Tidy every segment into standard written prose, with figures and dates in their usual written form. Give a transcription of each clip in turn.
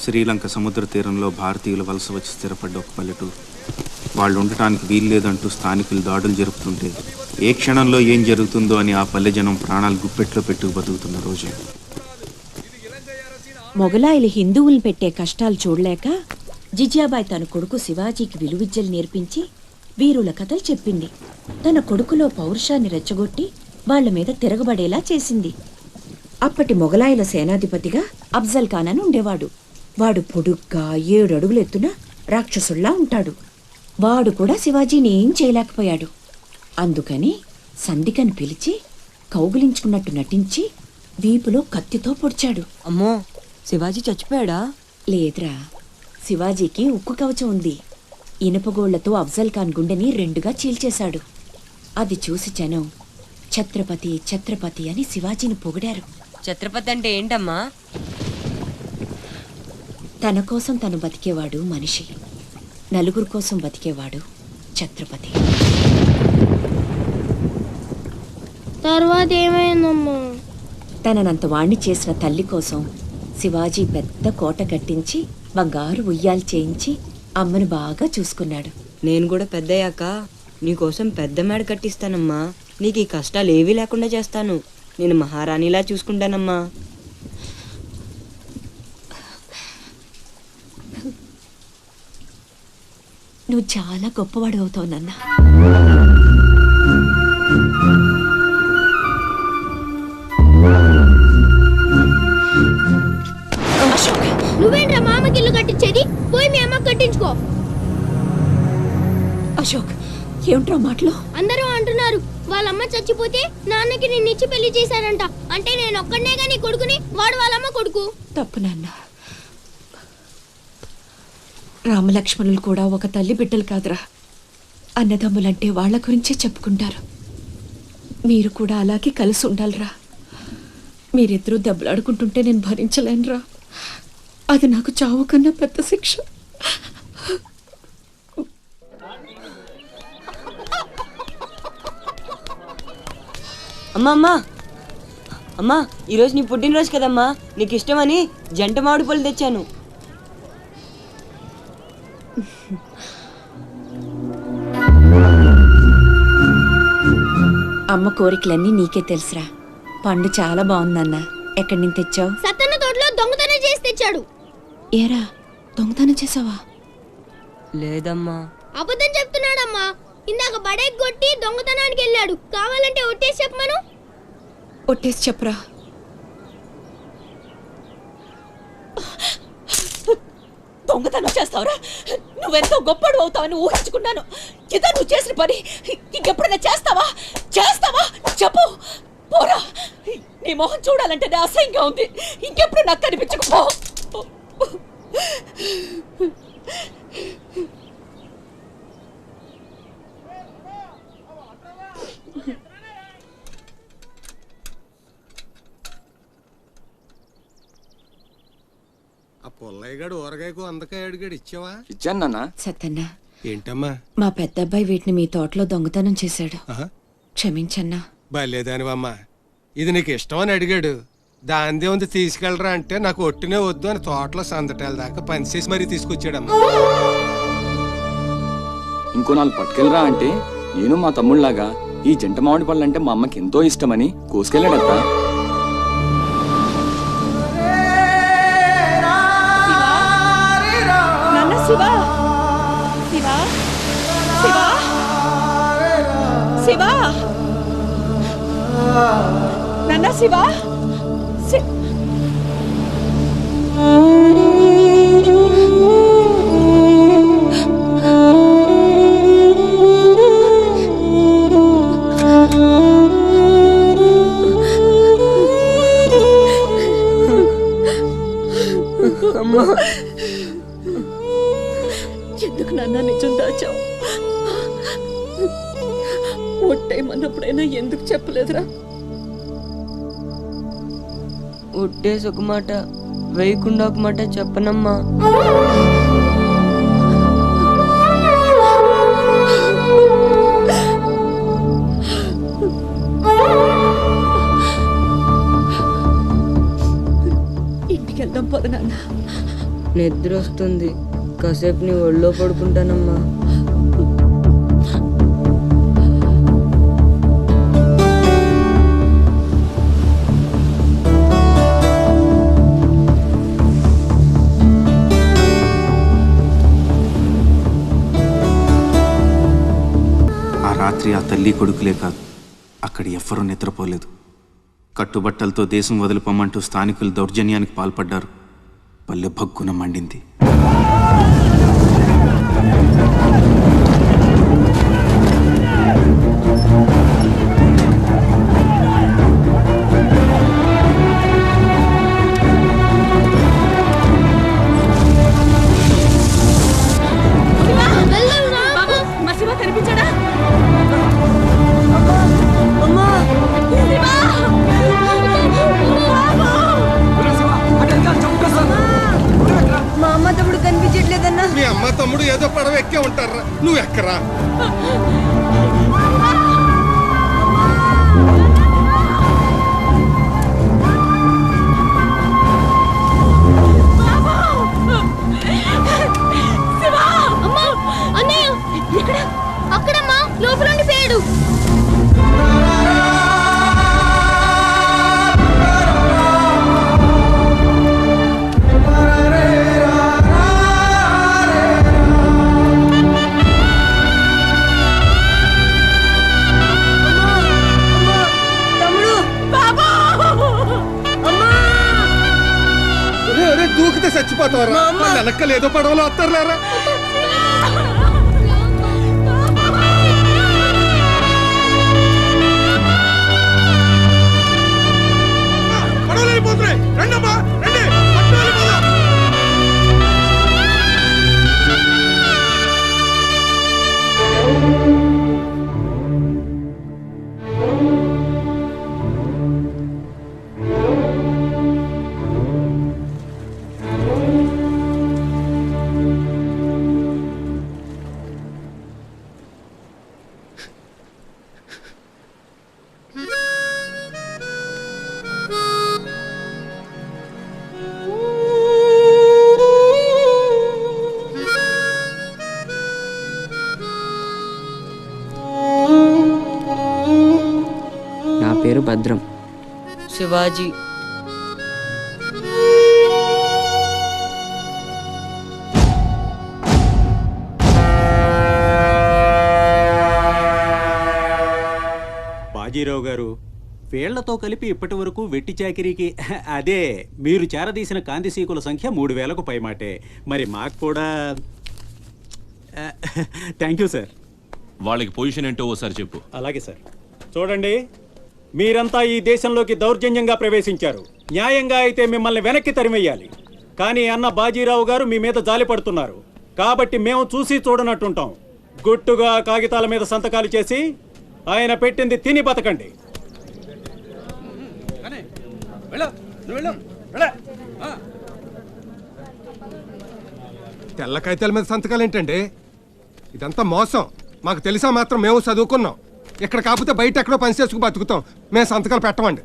శ్రీలంక సముద్ర తీరంలో భారతీయులు వలస వచ్చి స్థిరపడ్డ ఒక పల్లెటూరు. వాళ్ళు ఉండటానికి వీల్లేదంటూ స్థానికులు దాడులు జరుపుతుంటే ఏ క్షణంలో ఏం జరుగుతుందో అని ఆ పల్లె జనం ప్రాణాలు గుప్పెట్లో పెట్టుకు బతుకుతున్న రోజు. మొగలాయిలు హిందువులు పెట్టే కష్టాలు చూడలేక జిజియాబాయి తన కొడుకు శివాజీకి విలువిద్యలు నేర్పించి వీరుల కథలు చెప్పింది. తన కొడుకులో పౌరుషాన్ని రెచ్చగొట్టి వాళ్ల మీద తిరగబడేలా చేసింది. అప్పటి మొగలాయిల సేనాధిపతిగా అఫ్జల్ ఖాన్ అని ఉండేవాడు. వాడు పొడుగ్గా 7 అడుగులు ఎత్తున రాక్షసుల్లా ఉంటాడు. వాడు కూడా శివాజీని ఏం చేయలేకపోయాడు. అందుకని సంధికని పిలిచి కౌగిలించుకున్నట్టు నటించి వీపులో కత్తితో పొడిచాడు. అమ్మో, శివాజీ చచ్చిపోయాడా? లేదురా, శివాజీకి ఉక్కు కవచం ఉంది. ఇనుపగోళ్లతో అఫ్జల్ ఖాన్ గుండెని 2గా చీల్చేశాడు. అది చూసి జనం ఛత్రపతి ఛత్రపతి అని శివాజీని పొగిడారు. ఛత్రపతి అంటే ఏంటమ్మా? తన కోసం తను బతికేవాడు మనిషి, నలుగురు కోసం బతికేవాడు ఛత్రపతి. తర్వాత ఏమైందమ్మా? తననంత వాణ్ణి చేసిన తల్లి కోసం శివాజీ పెద్ద కోట కట్టించి బంగారు ఉయ్యాలు చేయించి అమ్మను బాగా చూసుకున్నాడు. నేను కూడా పెద్దయ్యాక నీకోసం పెద్ద మేడ కట్టిస్తానమ్మా. నీకు ఈ కష్టాలు ఏవీ లేకుండా చేస్తాను. నేను మహారాణిలా చూసుకుంటానమ్మా. నువ్వు చాలా గొప్పవాడు అవుతావు నాన్న. నువ్వేంట్రా మామకి ఇల్లు కట్టించేది? పోయి మీ అమ్మకి కట్టించుకో. అశోక్, ఏమిట్రా మాటలు? అందరూ అంటున్నారు వాళ్ళమ్మ చచ్చిపోతే నాన్నకి నిన్నిచ్చి పెళ్లి చేశారంట. అంటే నేను ఒక్కడనేగా నీ కొడుకుని, వాడు వాళ్ళమ్మ కొడుకు. తప్పు నాన్న. రామలక్ష్మణులు కూడా ఒక తల్లి బిడ్డలు కాదురా. అన్నదమ్ములంటే వాళ్ళ గురించే చెప్పుకుంటారు. మీరు కూడా అలాగే కలిసి ఉండాలిరా. మీరిద్దరూ దెబ్బలాడుకుంటుంటే నేను భరించలేనురా. అది నాకు చావు కన్నా పెద్ద శిక్ష. అమ్మా అమ్మా అమ్మా, ఈరోజు నీ పుట్టినరోజు కదమ్మా. నీకు ఇష్టమని జంట మామిడి పళ్ళు తెచ్చాను. అమ్మ కోరికలన్నీ నీకే తెలుసురా. పండు చాలా బాగుందన్న. ఎక్కడి నుంచి తెచ్చావు? సత్తన్న తోటలో దొంగతనం చేసి తెచ్చాడు. ఏరా, దొంగతనం చేసావా? లేదమ్మా. అబద్ధం చెప్తున్నాడమ్మా. ఇందాక బడేకి కొట్టి దొంగతనానికి వెళ్ళాడు. కావాలంటే ఒట్టేసి చెప్పమను. ఒట్టేసి చెప్పరా. దొంగతనం చేస్తావురా? నువ్వెంతో గొప్పడు అవుతావని ఊహించుకున్నాను. ఇదా నువ్వు చేసిన పని? ఇంకెప్పుడైనా చేస్తావా? చెప్పు. పోరా, నీ మొహం చూడాలంటే అసహ్యంగా ఉంది. ఇంకెప్పుడు నాకు కనిపించకపో. ఆ పొల్లయ్యగాడు ఊరగాయకు అందకాయ అడిగాడు, ఇచ్చావా? ఇచ్చాను నాన్న. సత్తన్నా, ఏంటమ్మా? మా పెద్దబ్బాయి వీటిని మీ తోటలో దొంగతనం చేశాడు. క్షమించన్నా. బలేదానివమ్మా. ఇది నీకు ఇష్టమని అడిగాడు. దాందే ఉంది, తీసుకెళ్ళరా అంటే నాకు ఒట్టినే వద్దు అని తోటలో సందటాల దాకా పనిచేసి మరీ తీసుకొచ్చాడమ్మా. ఇంకో 4 పట్టుకెళ్ళరా అంటే నేను మా తమ్ముళ్ళలాగా ఈ జంట మామిడి పళ్ళు అంటే మా అమ్మకి ఎంతో ఇష్టమని కోసుకెళ్ళాడత్తా. శివా, శివా, శివా, శివా, నాన్న శివా. అమ్మా, ఎందుకు నాన్న నిజం దాచావు? ఒట్టేయమన్నప్పుడైనా ఎందుకు చెప్పలేదురా? ఒట్టేసి ఒక మాట, వేయకుండా ఒక మాట చెప్పనమ్మా. ఇంటికి వెళ్దాం పద నాన్న. నిద్ర వస్తుంది, కాసేపు నీ ఒళ్ళో పడుకుంటానమ్మా. ఆ రాత్రి ఆ తల్లి కొడుకులే కాదు, అక్కడ ఎవ్వరూ నిద్రపోలేదు. కట్టుబట్టలతో దేశం వదిలిపోమంటూ స్థానికులు దౌర్జన్యానికి పాల్పడ్డారు. పల్లె భగ్గున మండింది. మా అమ్మ తమ్ముడు కనిపించట్లేదన్నా. మీ అమ్మ తమ్ముడు ఏదో పడవ ఎక్కే ఉంటారా, నువ్వు ఎక్కరా. అమ్మా, అన్నయ్య ఎక్కడ? అక్కడమ్మా, లోపల ఉండిపోయాడు. దూకితే చచ్చిపోతారా, వెనక్కలు ఏదో పడవలో వస్తారులేరా. పడవలు వెళ్ళిపోతున్నాయి, రండమ్మా రండి, పట్టు వెళ్ళిపోదాం. నా పేరు భద్రం. శివాజీ. బాజీరావు గారు, వీళ్లతో కలిపి ఇప్పటి వరకు వెట్టి చాకిరీకి అదే మీరు చేరదీసిన కాంతిసీకుల సంఖ్య 3000కు పైమాటే. మరి మాకు కూడా థ్యాంక్ యూ సార్. వాళ్ళకి పొజిషన్ ఏంటో ఓసారి చెప్పు. అలాగే సార్. చూడండి, మీరంతా ఈ దేశంలోకి దౌర్జన్యంగా ప్రవేశించారు. న్యాయంగా అయితే మిమ్మల్ని వెనక్కి తరిమెయ్యాలి. కానీ అన్న బాజీరావు గారు మీ మీద జాలి పడుతున్నారు. కాబట్టి మేము చూసి చూడనట్టుంటాం. గుట్టుగా కాగితాల మీద సంతకాలు చేసి ఆయన పెట్టింది తిని బతకండి. తెల్ల కాగితాల మీద సంతకాలు ఏంటండి? ఇదంతా మోసం. మాకు తెలిసా మాత్రం మేము చదువుకున్నాం. ఇక్కడ కాకపోతే బయట ఎక్కడో పని చేసుకు బతుకుతాం. మేము సంతకాలు పెట్టమండి.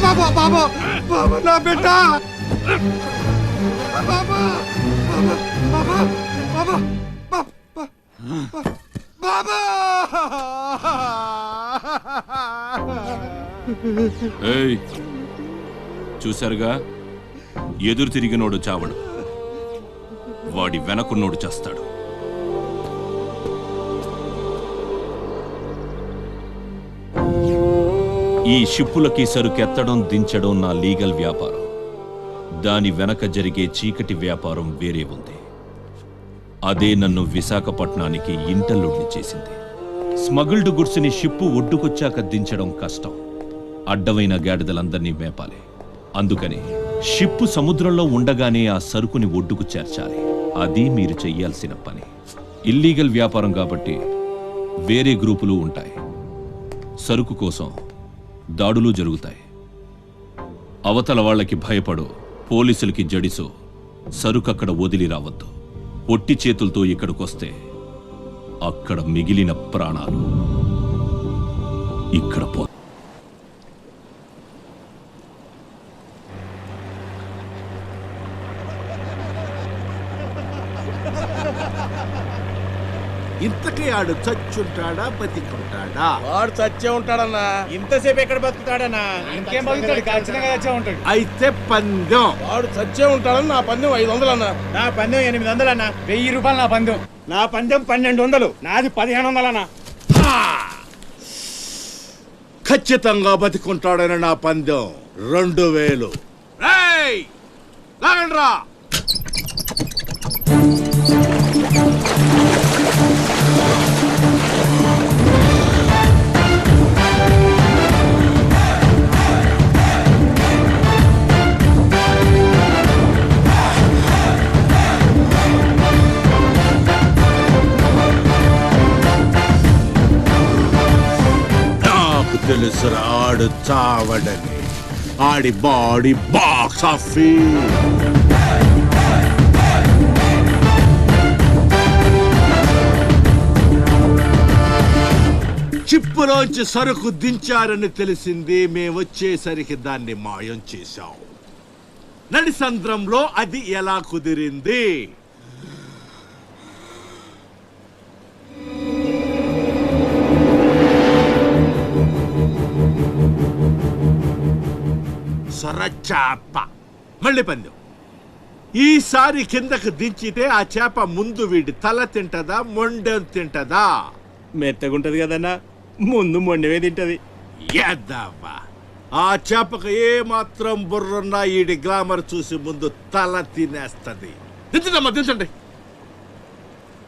బాబా బాబా నా బిడ్డ బాబా బాబా బాబా బాబా ఏయ్, చూశారుగా, ఎదురు తిరిగినోడు చావడు, వాడి వెనకున్నోడు చేస్తాడు. ఈ షిప్పులకి సరుకెత్తడం దించడం నా లీగల్ వ్యాపారం. దాని వెనక జరిగే చీకటి వ్యాపారం వేరే ఉంది. అదే నన్ను విశాఖపట్నానికి ఇంటల్లుడిని చేసింది. స్మగుల్డ్ గుడ్స్ని షిప్పు ఒడ్డుకొచ్చాక దించడం కష్టం. అడ్డమైన గాడిదలందరినీ మేపాలి. అందుకని షిప్పు సముద్రంలో ఉండగానే ఆ సరుకుని ఒడ్డుకు చేర్చాలి. అది మీరు చెయ్యాల్సిన పని. ఇల్లీగల్ వ్యాపారం కాబట్టి వేరే గ్రూపులు ఉంటాయి. సరుకు కోసం దాడులు జరుగుతాయి. అవతల వాళ్ళకి భయపడో, పోలీసులకి జడిసో సరుకక్కడ వదిలి రావద్దు. పొట్టి చేతులతో ఇక్కడికొస్తే అక్కడ మిగిలిన ప్రాణాలు ఇక్కడ పో. ఇంతకీ ఆడు చచ్చుంటాడా బతికుంటాడా? వాడు చచ్చే ఉంటాడన్నా. ఇంతసేపు ఎక్కడ బతుకుతాడన్నా? ఇంకేం బతుకుతాడు? ఖచ్చితంగా చచ్చే ఉంటాడు. అయితే పందెం. వాడు చచ్చే ఉంటాడని నా పందెం 500 అన్నా. నా పందెం 800 అన్న. 1000 రూపాయలు నా పందెం. నా పందెం 1200. నాది 1500 అన్న. ఖచ్చితంగా బతికుంటాడని నా పందెం 2000. రేయ్, లాగండ్రా. తెలుసు ఆడు చావడని. ఆడి బాడీ బాక్స్ ఆఫీస్. చిప్పులోంచి సరుకు దించారని తెలిసింది. మేమొచ్చేసరికి దాన్ని మాయం చేశాం. నడిసంద్రంలో అది ఎలా కుదిరింది? సొరచాప. మళ్ళీ పందెం. ఈసారి కిందకు దించితే ఆ చేప ముందు వీడి తల తింటదా, మొండెం తింటదా? మెత్తగుంటది కదన్నా, ముందు మొండమే తింటది. యాదవ్వా, ఆ చేపకు ఏ మాత్రం బుర్రున్నా ఈడి గ్లామర్ చూసి ముందు తల తినేస్తది. దించదమ్మా, దించండి.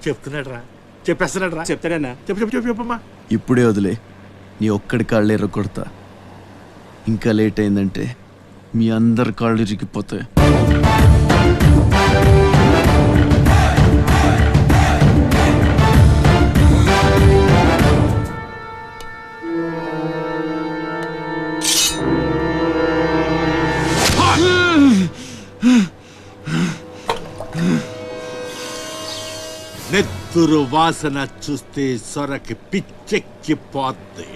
చెప్తున్నాడు రా, చెప్పేస్తున్నాడు రా. చెప్తాడన్నా. చెప్పు చెప్పు చెప్పు చెప్పమ్మా. ఇప్పుడే వదిలే, నీ ఒక్కడి కాళ్ళు ఎర్ర కొడతా. ఇంకా లేట్ అయిందంటే మీ అందరి కాళ్ళు ఇరిగిపోతాయి. నెత్తురు వాసన చూస్తే సొరకి పిచ్చెక్కిపోద్ది.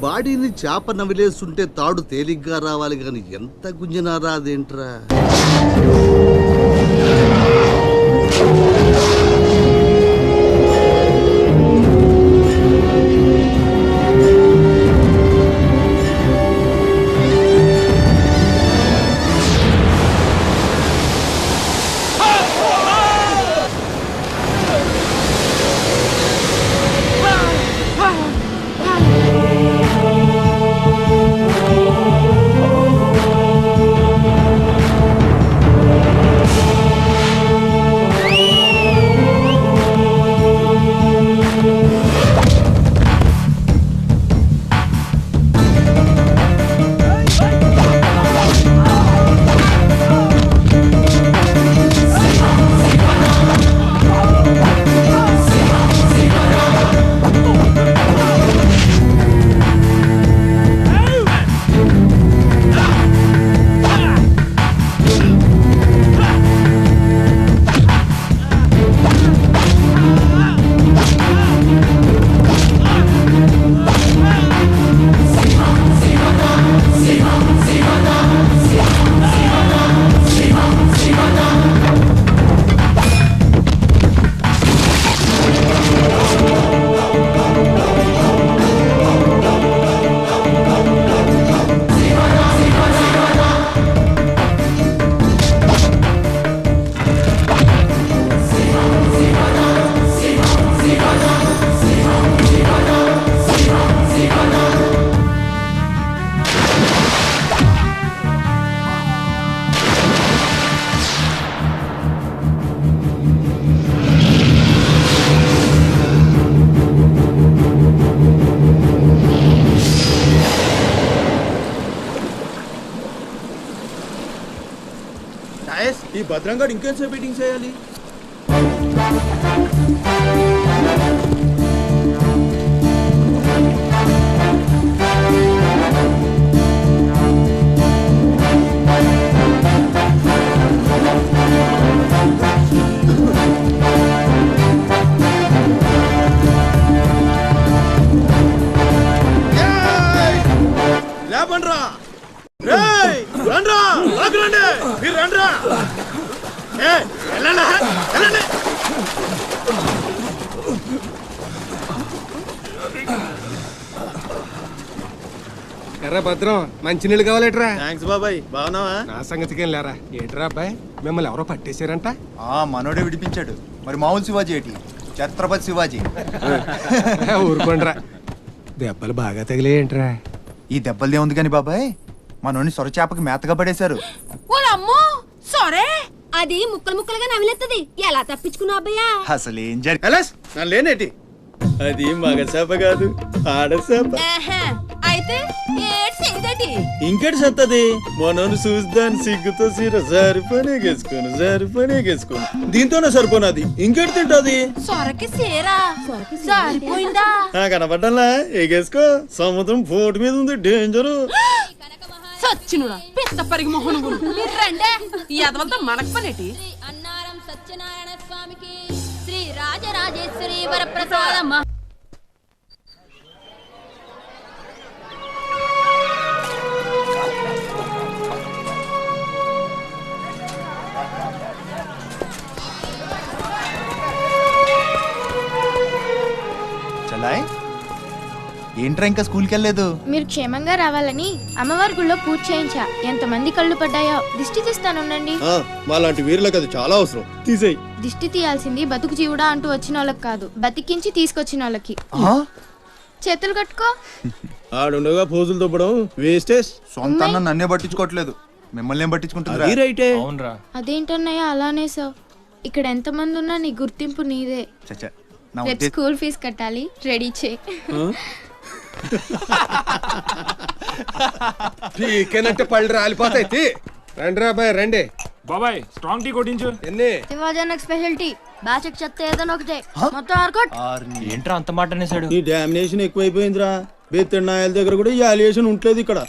బాడీని చేప నమిలేస్తుంటే తాడు తేలిగ్గా రావాలి, కానీ ఎంత గుంజినా రాదేంట్రా? ఈ భద్రంగాడు ఇంకేంసేపు మీటింగ్ చేయాలి? లేపండ్రా, రేయ్ రండ్రా, లాగురండి, మీరు రండ్రా. ఎర్రా భద్రం, మంచినీళ్ళు కావాలేట్రా? థ్యాంక్స్ బాబాయ్, బాగున్నావా? నా సంగతికి ఏం లేరా. ఏంట్రా అబ్బాయి, మిమ్మల్ని ఎవరో పట్టేశారంట? మనోడే విడిపించాడు. మరి మామూలు శివాజీ ఏంటి, ఛత్రపతి శివాజీ. ఊరుకోండ్రా, దెబ్బలు బాగా తగిలేంట్రా? ఈ దెబ్బలదే ఉంది కానీ బాబాయ్, మనోని సొరచేపకి మేతగా పడేశారు. అది ముక్కలు ముక్కలుగా నవిలేస్తుంది. ఎలా తప్పించుకున్నావు అబ్బయ్యా? అసలు ఏం జరిగి లేనేటి, అది మగ చేప కాదు, ఆడ చేప. అయితే ఇంకటి సత్తది, మనోని చూస్తాను సిగ్గుతో సీర సరిపోనేగేసుకోను దీంతోనే సరిపోనది, ఇంకెటి తింటది. సొరకి సీరా సరిపోయిందా? కనపడ్డా ఎగేసుకో, సముద్రం పోటు మీద ఉంది, డేంజరు. సచ్చినుడా పిత్త పరిగి మొహను మీరు రండే ఈ అదవంతా మనకు పనేటి. అన్నారం సత్యనారాయణ స్వామికి శ్రీ రాజరాజేశ్వరి వరప్రసాదమ్మ. చలాయ్ ఏంట్రా ఇంకా స్కూల్కి వెళ్ళలేదు? మీరు క్షేమంగా రావాలని అమ్మవారి గుళ్ళో పూజ చేయించా. ఎంతమంది కళ్ళు పడ్డాయో. దిష్టి తీస్తానుండండి. మాలాంటి వీరులకు అది చాలా అవసరం, తీసేయి. దిష్టి తీయాల్సింది బతుకు జీవుడా అంటూ వచ్చిన వాళ్ళకి కాదు, బతికించి తీసుకొచ్చిన వాళ్ళకి. చేతులు కట్టుకో. ఆడుండగా పోజులు దొబ్బడం వేస్టేజ్. సొంత అన్న నన్నే పట్టించుకోవట్లేదు, మిమ్మల్ని ఏం పట్టించుకుంటుంది? అదేంటన్నయ్య అలానే సార్, ఇక్కడ ఎంతమంది ఉన్నా నీ గుర్తింపు నీదే. రేపు స్కూల్ ఫీజు కట్టాలి, రెడీ చేయి. టీకేనంటే పళ్ళు రాలిపోతాయి. రండి రాబాయ్, రండి బాబాయ్. స్ట్రాంగ్ టీ కొట్టించు. ఎన్ని శివాజీ స్పెషాలిటీ బాచక్ చెత్త ఏదైనా ఒకటే, మొత్తం ఆర్కోట్. ఏంట్రా అంత మాట అనేసాడు? ఈ డామినేషన్ ఎక్కువైపోయిందిరా. బెత్తడి నాయల దగ్గర కూడా ఈ అలియేషన్ ఉంటలేదు ఇక్కడ.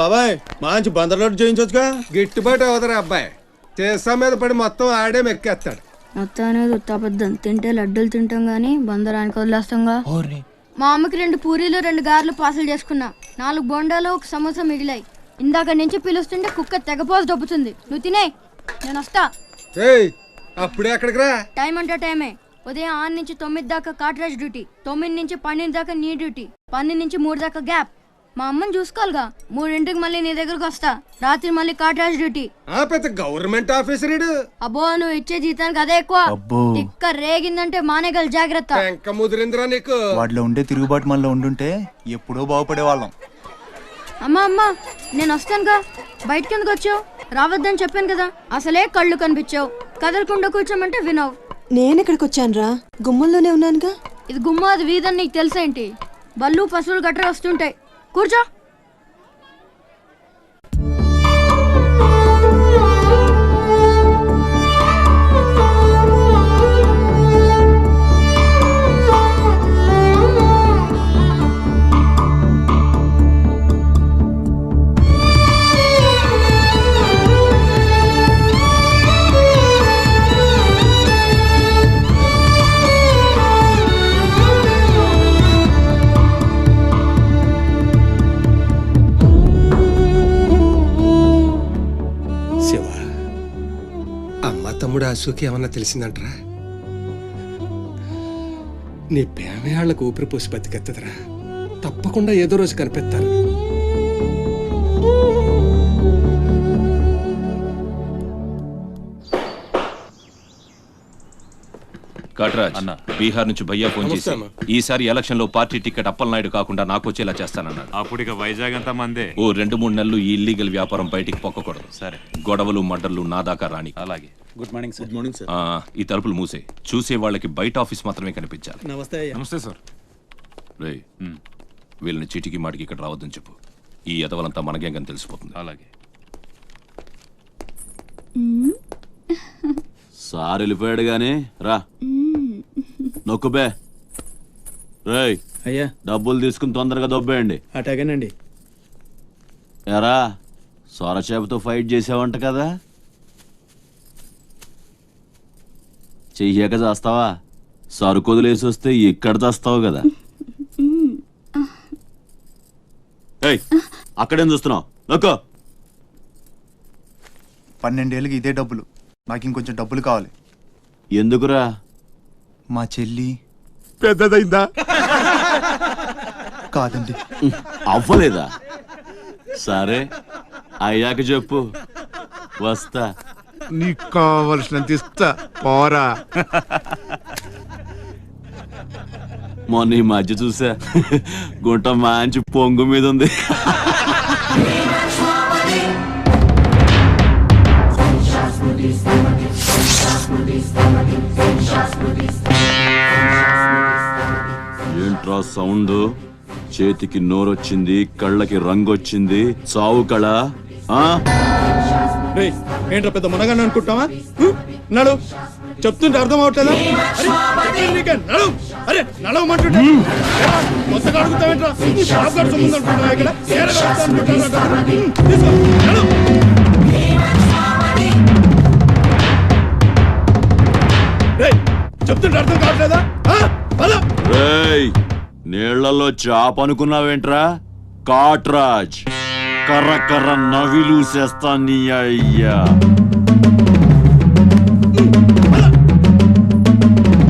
బాబాయ్, మంచి బందర్లాట్ చేయించొచ్చుగా. గిట్టుబాటు అవదరా అబ్బాయి, చేసా మీద పడి మొత్తం ఆడే మెక్కేస్తాడు. మొత్తం అనేది ఉత్తాపద్దం. తింటే లడ్డూలు తింటాం గానీ బందరానికి వదిలేస్తాంగా. మా అమ్మకి 2 పూరీలు 2 గారెలు పార్సల్ చేసుకున్నా. 4 బోండాలు 1 సమోసా మిగిలాయి. ఇందాక నుంచి పిలుస్తుంటే కుక్క తెగపోసి దొబ్బుతుంది. నువ్వు తినే, నేను వస్తా. అప్పుడే అక్కడికి రా. టైం అంటే టైమే. ఉదయం 6 నుంచి 9 దాకా కాట్రాజ్ డ్యూటీ, 9 నుంచి 12 దాకా నీ డ్యూటీ, 12 నుంచి 3 దాకా గ్యాప్. మా అమ్మని చూసుకోవాలిగా. 3ంటికి మళ్ళీ నీ దగ్గరకు వస్తా. రాత్రి మళ్ళీ కాట్రాజ్ డ్యూటీ. పెద్ద గవర్నమెంట్ ఆఫీసర్. అబ్బో, నువ్వు ఇచ్చే జీతానికి అదే ఎక్కువ. తిక్క రేగిందంటే మానేగల జాగ్రత్త. ముదిరింద్రా నీకు. వాటిలో ఉండే తిరుగుబాటు మనలో ఉండుంటే ఎప్పుడో బాగుపడే వాళ్ళం. అమ్మా అమ్మా, నేను వస్తానుగా. బయటకి ఎందుకు వచ్చావు? రావద్దని చెప్పాను కదా. అసలే కళ్ళు కనిపించావు. కదలకుండా కూర్చోమంటే వినవు. నేనెక్కడికి వచ్చానురా? గుమ్మంలోనే ఉన్నానుగా. ఇది గుమ్మ, అది వీధని నీకు తెలుసేంటి? బళ్ళు పశువులు గట్రా వస్తుంటాయి. కూర్చో. తమ్ముడు అశోక్ ఏమన్నా తెలిసిందంటరా? నీ పేమయాళ్లకు ఊపిరి పోసి బతికెత్తదరా. తప్పకుండా ఏదో రోజు కనిపెత్తారు. కాట్రాజ్ అన్న, బీహార్ నుంచి భయ్యా ఫోన్ చేసి ఈసారి ఎలక్షన్ లో పార్టీ టికెట్ అప్పలనాయుడు కాకుండా నాకు వచ్చేలా చేస్తానన్నాడు. అప్పుడు ఇక వైజాగ్ అంతా మందే. ఓ 2-3 నెలలు ఈ ఇల్లీగల్ వ్యాపారం బయటికి పొక్కకూడదు. సరే, గొడవలు మర్డర్లు నా దాకా రాని. అలాగే. Good morning sir. Good morning sir. ఈ తలుపులు మూసే. చూసే వాళ్ళకి బయట ఆఫీస్ మాత్రమే కనిపించాలి. నమస్తే. నమస్తే సార్. రే, వీళ్ళని చీటికి మాటికి ఇక్కడ రావద్దని చెప్పు. ఈ ఎదవలంతా మన గ్యాంగ్ అని తెలిసిపోతుంది. అలాగే. సార్ వెళ్ళిపోయాడు గానీ రా నొక్కుబే. రేయ్ అయ్యా, డబ్బులు తీసుకుని తొందరగా దొబ్బేయండి. అటాగేనండి. ఎరా సొరచేపతో ఫైట్ చేసావంట కదా, చెయ్యాక చేస్తావా? సరుకొదిలేసి వస్తే ఇక్కడ చేస్తావు కదా. ఏయ్, అక్కడేం చూస్తున్నావు? నొక్కో. 12 ఏళ్ళకి ఇదే డబ్బులు. నాకు ఇంకొంచెం డబ్బులు కావాలి. ఎందుకురా? మా చెల్లి పెద్దదైందా? కాదండి. అవ్వలేదా? సరే, అయ్యాక చెప్పు, వస్తా. నీకు కావలసినంత ఇస్తా, పోరా. మొన్న ఈ మధ్య చూసా, గుంట మంచి పొంగు మీద ఉంది. ఏంట్రా సౌండ్? చేతికి నోరొచ్చింది, కళ్ళకి రంగొచ్చింది, చావు కళ. ఏంట్రా పెద్ద మనగాన్ని అనుకుంటావా? నడు, చెప్తుంటే అర్థం అవట్లేదా? నడు, అరే నడవమంటుంటే కొత్తగా అడుగుతావేంట్రా? సంబంధం అనుకుంటున్నా ఇక్కడ. చెప్తుంటే అర్థం కావట్లేదా? నీళ్లలో చాప అనుకున్నావేంట్రా? కాట్రాజ్ కర్ర కర్ర నవిలూసేస్తా నీ అయ్యా.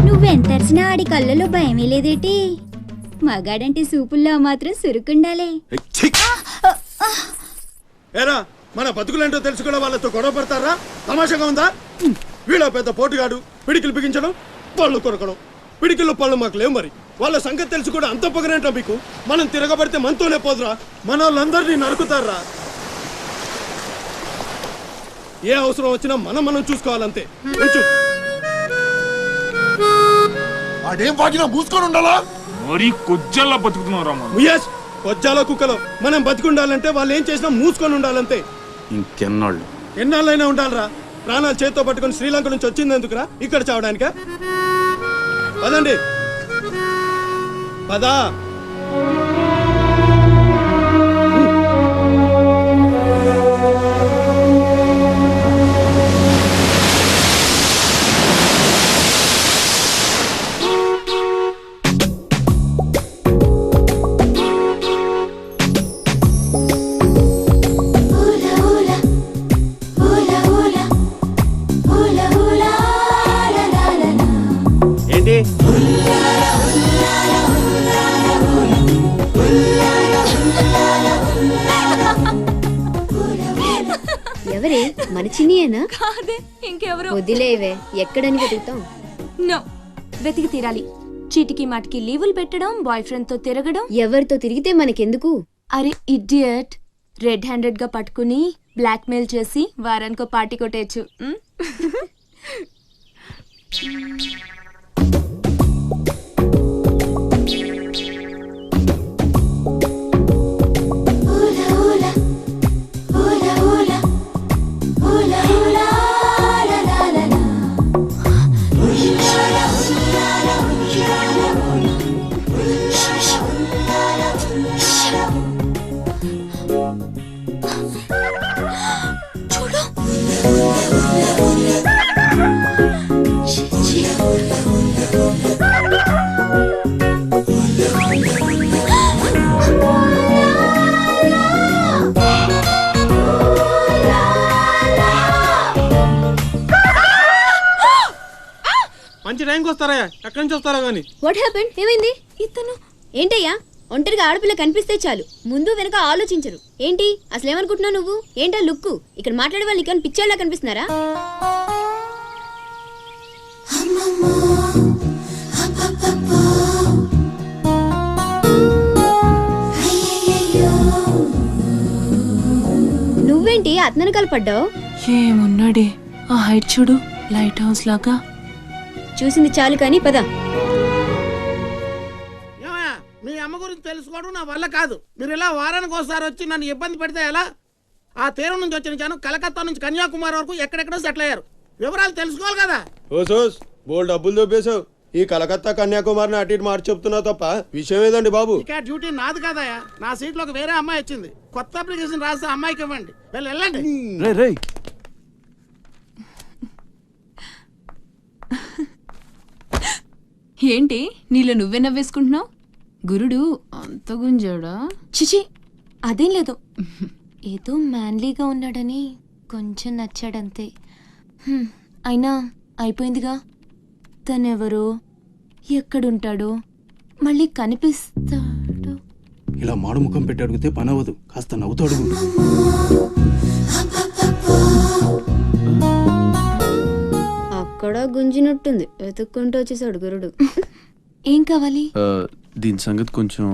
నువ్వెంతరిసినా ఆడి కళ్ళలో భయమే లేదేటి? మగాడంటే సూపుల్లో మాత్రం సురుకుండాలే. ఏరా, మన బతుకులేంటో తెలుసు కూడా వాళ్ళతో గొడవ పడతారా? తమాషాగా ఉందా? వీళ్ళ పెద్ద పోటుగాడు, పిడికిలు బిగించడం, పళ్ళు కొరకడం. పిడికిల్లో పళ్ళు మాకు లేవు. మరి వాళ్ళ సంగతి తెలుసు కూడా అంత పొగరేంటా మీకు? మనం తిరగబడితే మనతోనే పోదురా. మన వాళ్ళందరినీ నరుకుతారా? ఏ అవసరం వచ్చినా మనం చూసుకోవాలంతే. అదేం వాగినా మూసుకొని ఉండాలా? మరి కొజ్జల్లా బతుకుతున్నారా? కొజ్జాల కుక్కలో మనం బతికుండాలంటే వాళ్ళు ఏం చేసినా మూసుకొని ఉండాలంతే. ఇంకెన్నాళ్ళు? ఎన్నాళ్ళైనా ఉండాలరా. ప్రాణాలు చేత్తో పట్టుకొని శ్రీలంక నుంచి వచ్చింది ఎందుకురా? ఇక్కడ చావడానిక? పదండి, పదా. ఎవరే మన చిన్నియేనా? కాదే ఇంకెవరు. వదిలేవే, ఎక్కడని వెతుకుతాం? నో, వెతికి తీరాలి. చీటికి మాటికి లీవులు పెట్టడం, బాయ్ ఫ్రెండ్ తో తిరగడం. ఎవరితో తిరిగితే మనకెందుకు? అరే ఇడియట్, రెడ్ హ్యాండెడ్ గా పట్టుకుని బ్లాక్ మెయిల్ చేసి వారానికో పార్టీ కొట్టేయచ్చు. మంచి టైంకి వస్తారా? ఎక్కడి నుంచి వస్తారా గానీ? What happened? ఏమైంది? ఇతను ఏంటయ్యా? ఒంటరిగా ఆడపిల్ల కనిపిస్తే చాలు, ముందు వెనక ఆలోచించరు. ఏంటి అసలు ఏమనుకుంటున్నావు నువ్వు? ఏంటా లుక్కు? ఇక్కడ మాట్లాడే వాళ్ళు ఇక్కడ పిచ్చోళ్ళ కనిపిస్తున్నారా? నువ్వేంటి అతనకాలు పడ్డావు? ఏమున్నాడే ఆ హైట్ చూడు, లైట్ హౌస్ లాగా. చూసింది చాలు కానీ పద. మీ అమ్మ గురించి తెలుసుకోవడం నా వల్ల కాదు. మీరు ఇలా వారానికి ఒకసారి వచ్చి నన్ను ఇబ్బంది పెడితే ఎలా? ఆ తీరం నుంచి వచ్చిన జనం కలకత్తా నుంచి కన్యాకుమారి వరకు ఎక్కడెక్కడో సెటిల్ అయ్యారు. వివరాలు తెలుసుకోవాలి కదా. ఓసోస్ బోల్డ్ డబ్బులు దొబ్బేశావు. ఈ కలకత్తా కన్యాకుమారిని అటు ఇటు మార్చి చెప్తున్నావు తప్ప విషయం ఏదండి బాబు? ఇక డ్యూటీ నాది కదయా. నా సీట్లో ఒక వేరే అమ్మాయి వచ్చింది. కొత్త అప్లికేషన్ రాస్తే అమ్మాయికి ఇవ్వండి. వెళ్ళండి. ఏంటి నీలో నువ్వే నవ్వేసుకుంటున్నావు? గురుడు అంత గుంజాడా? చిచి అదేం లేదు, ఏదో మ్యాన్లీగా ఉన్నాడని కొంచెం నచ్చాడంతే. అయినా అయిపోయిందిగా. తనెవరో, ఎక్కడుంటాడో, మళ్ళీ కనిపిస్తాడు. ఇలా మాడు ముఖం పెట్టి అడిగితే పని అవ్వదు. కాస్త నవ్వుతూ అడుగు. అక్కడ గుంజినట్టుంది, వెతుక్కుంటూ వచ్చేసాడు గురుడు. ఏం కావాలి? దీని సంగతి కొంచెం.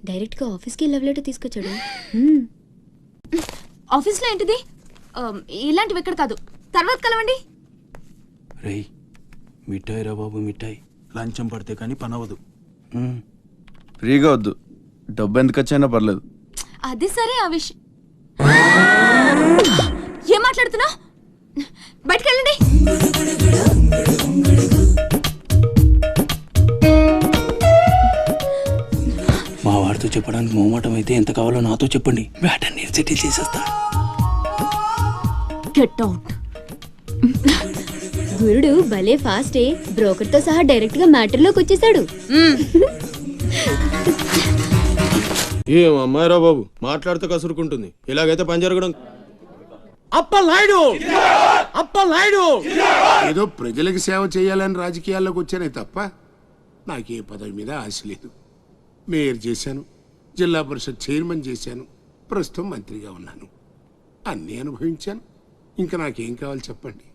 డైరెక్ట్ గా ఆఫీస్కి లవ్ లెటర్ తీసుకొచ్చాడు. ఆఫీస్లో ఏంటిది? ఇలాంటివి ఎక్కడ కాదు, తర్వాత కలవండి. రేయ్ మిఠాయి రా బాబు, మిఠాయి. లంచం పడితే కానీ పని అవ్వదు. ఫ్రీగా వద్దు, డబ్బు ఎంత ఖర్చైనా పర్లేదు. అది సరే, ఆ విషయం ఏం మాట్లాడుతున్నావు? బయటకు వెళ్ళండి. మా వాడితో చెప్పడానికి మొహమాటం అయితే ఎంత కావాలో నాతో చెప్పండి. బ్యాటర్ నేను సెటిల్ చేసేస్తా. Get out. గురుడు భలే ఫాస్టే, బ్రోకర్ తో సహా డైరెక్ట్ గా మ్యాటర్ లోకి వచ్చేసాడు. ఏం అమ్మాయిరా బాబు, మాట్లాడితే కసురుకుంటుంది. ఇలాగైతే పని జరగడం. అప్పలనాయుడు, అప్పలనాయుడు. ఏదో ప్రజలకు సేవ చేయాలని రాజకీయాల్లోకి వచ్చానే తప్ప నాకే పదవి మీద ఆశ లేదు. మేయర్ చేశాను, జిల్లా పరిషత్ చైర్మన్ చేశాను, ప్రస్తుతం మంత్రిగా ఉన్నాను. అన్నీ అనుభవించాను. ఇంకా నాకేం కావాలి చెప్పండి.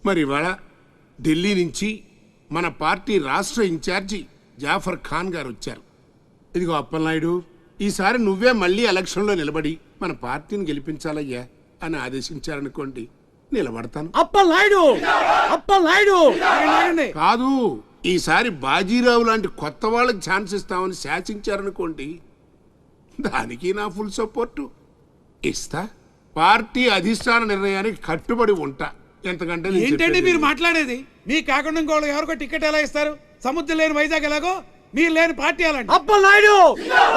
మరి ఇవాళ ఢిల్లీ నుంచి మన పార్టీ రాష్ట్ర ఇన్ఛార్జి జాఫర్ ఖాన్ గారు వచ్చారు. ఇదిగో అప్పలనాయుడు, ఈసారి నువ్వే మళ్ళీ ఎలక్షన్లో నిలబడి మన పార్టీని గెలిపించాలయ్యా అని ఆదేశించారనుకోండి, నిలబడతాను. అప్పలనాయుడు, అప్పలనాయుడు కాదు, ఈసారి బాజీరావు లాంటి కొత్త వాళ్ళకి ఛాన్స్ ఇస్తామని శాసించారనుకోండి, దానికి నా ఫుల్ సపోర్టు ఇస్తా. పార్టీ అధిష్టాన నిర్ణయానికి కట్టుబడి ఉంటా. ఎంతకంటే ఏంటండి మీరు మాట్లాడేది? మీ కాకుండా ఇంకోళ్ళు ఎవరికో టికెట్ ఎలా ఇస్తారు? సముద్రం లేని వైజాగ్ ఎలాగో మీరు లేని పార్టీ అలాంటి. అప్పలనాయుడు,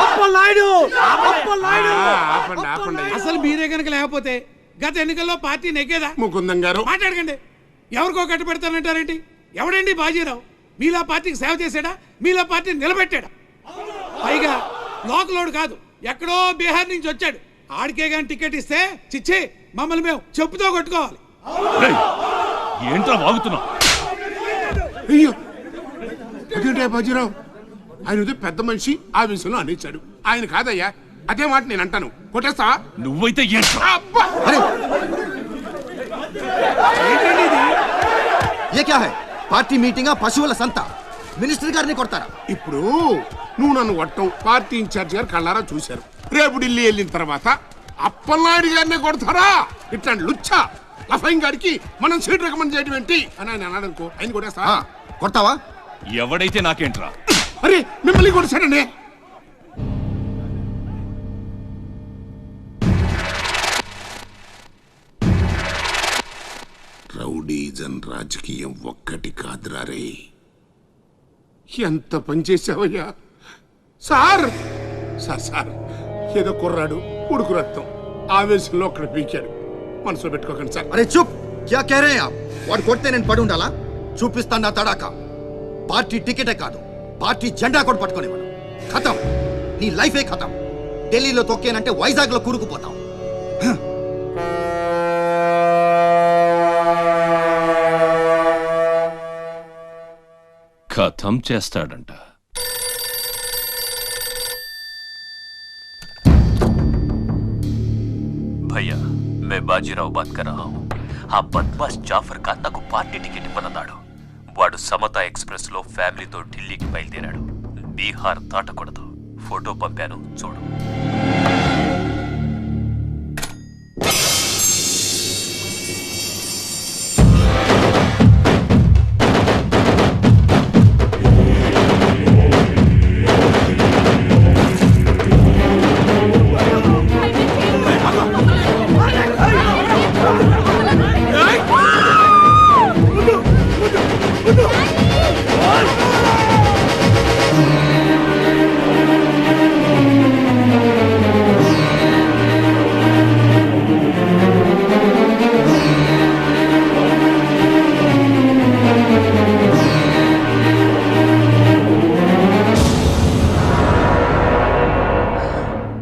అప్పలనాయుడు, అప్పలనాయుడు. అసలు మీరే కనుక లేకపోతే గత ఎన్నికల్లో పార్టీ నెగ్గేదా? ముకుందం గారు మాట్లాడకండి. ఎవరికో కట్టు పెడతానంటారేంటి? ఎవడండి బాజీరావు? మీలా పార్టీకి సేవ చేశాడా? మీలా పార్టీని నిలబెట్టాడా? పైగా లోకలోడు కాదు, ఎక్కడో బీహార్ నుంచి వచ్చాడు. ఆడికే కానీ టికెట్ ఇస్తే చిచ్చే మమ్మల్ని మేము చెప్పుతో కొట్టుకోవాలి. ఏంట్రా వాగుతున్నావు? అయ్యో అదేంటే బాజీరావు, ఆయన పెద్ద మనిషి ఆ విషయంలో అనేచ్చాడు. ఆయన కాదయ్యా, అదే మాట నేను అంటాను. కొట్టేస్తావా? నువ్వైతే ఏంటండి ఇది? ఏ క్యా హై పార్టీ మీటింగా పశువుల సంత మినిస్టర్ గారిని కొడతారా? ఇప్పుడు నువ్వు నన్ను కొట్టం పార్టీ ఇన్ఛార్జ్ గారు కళ్ళారా చూశారు. రేపు ఢిల్లీ వెళ్ళిన తర్వాత అప్పలనాయుడు గారిని కొడతారా? ఇట్లాంటి లుచ్చా లఫైన్ గారికి మనం సీట్ రికమెండ్ చేయడం ఏంటి అని ఆయన అన్నాడు అనుకో, ఆయన కొట్టేస్తా. కొడతావా? ఎవడైతే నాకేంట్రా? అరే మిమ్మల్ని కొట్టాడండి. రౌడీజన్ రాజకీయం ఒక్కటి కాదురా రే. ఎంత పనిచేసావయ్యా సార్. సార్ సార్ ఏదో కుర్రాడు ఉడుకు రక్తం ఆవేశంలో అక్కడ పీకాడు, మనసులో పెట్టుకోకండి సార్. అరే చూప్, క్యా కహ రహే ఆప్? వాడు కొడితే నేను పడి ఉండాలా? చూపిస్తాను నా తడాక. పార్టీ టికెటే కాదు, పార్టీ జెండా కూడా పట్టుకొని మనం ఖతం. నీ లైఫే ఖతం. ఢిల్లీలో తొక్కేనంటే వైజాగ్ లో కూరుకుపోతాం. ఖతం చేస్తాడంట. भैया मैं बाजीराव बात कर रहा हूँ. ఆ బద్మాష్ జాఫర్ ఖాన్ నాకు పార్టీ టికెట్ ఇవ్వనన్నాడు. వాడు సమతా ఎక్స్ప్రెస్ లో ఫ్యామిలీతో ఢిల్లీకి బయలుదేరాడు. బీహార్ దాటకూడదు. ఫోటో పంపాను చూడు.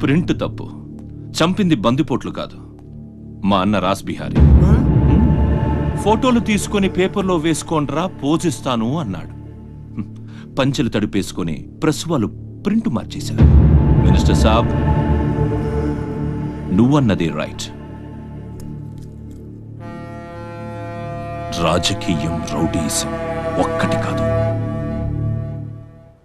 ప్రింట్ తప్పు. చంపింది బందిపోట్లు కాదు, మా అన్న రాస్ బిహారీ. ఫోటోలు తీసుకొని పేపర్లో వేసుకోండ్రా పోజిస్తాను అన్నాడు. పంచెలు తడిపేసుకొని ప్రెస్ వాళ్ళు ప్రింట్ మార్చేశారు. మినిస్టర్ సాబ్, నువ్వన్నది రైట్. రాజకీయం రౌడీజం ఒక్కటి కాదు,